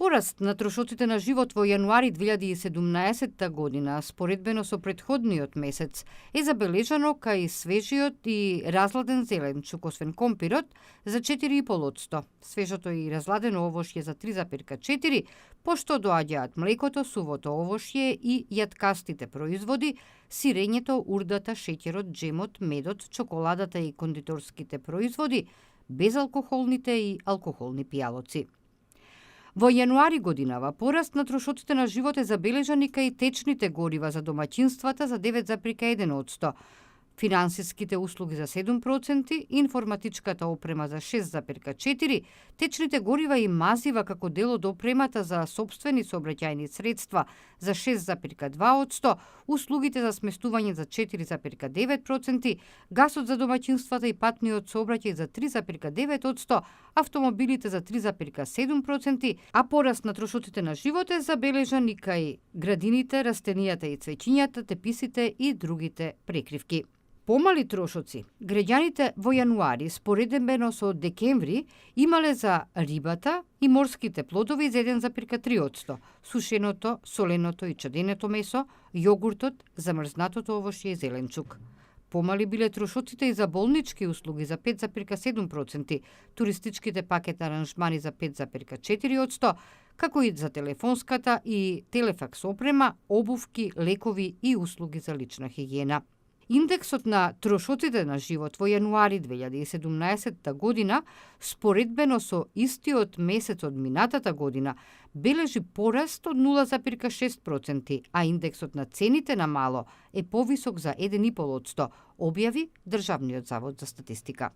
Пораст на трошоците на живот во јануари 2017 година, споредбено со претходниот месец, е забележано кај свежиот и разладен зеленчук, освен компирот, за 4,5%. Свежото и разладено овошје за 3,4%, пошто доаѓаат млекото, сувото овошје и јаткастите производи, сирењето, урдата, шеќерот, джемот, медот, чоколадата и кондиторските производи, безалкохолните и алкохолни пијалоци. Во јануари годинава пораст на трошоците на живот е забележан и кај течните горива за домаќинствата за 9,1%, финансиските услуги за 7%, информатичката опрема за 6,4%, течните горива и мазива како дел од опремата за сопствени сообраќајни средства за 6,2%, услугите за сместување за 4,9%, гасот за домаќинствата и патниот сообраќај за 3,9%, автомобилите за 3,7%, а пораст на трошоците на живот е забележан и кај градините, растенијата и цвеќињата, теписите и другите прекривки. Помали трошоци граѓаните во јануари споредбено со декември имале за рибата и морските плодови за 1,3%, сушеното, соленото и чаденето месо, јогуртот, замрзнатото овошје и зеленчук. Помали биле трошоците и за болнички услуги за 5,7%, туристичките пакет аранжмани за 5,4%, како и за телефонската и телефакс опрема, обувки, лекови и услуги за лична хигиена. Индексот на трошоците на живот во јануари 2017 година, споредбено со истиот месец од минатата година, бележи пораст од 0,6%, а индексот на цените на мало е повисок за 1,5%, објави Државниот завод за статистика.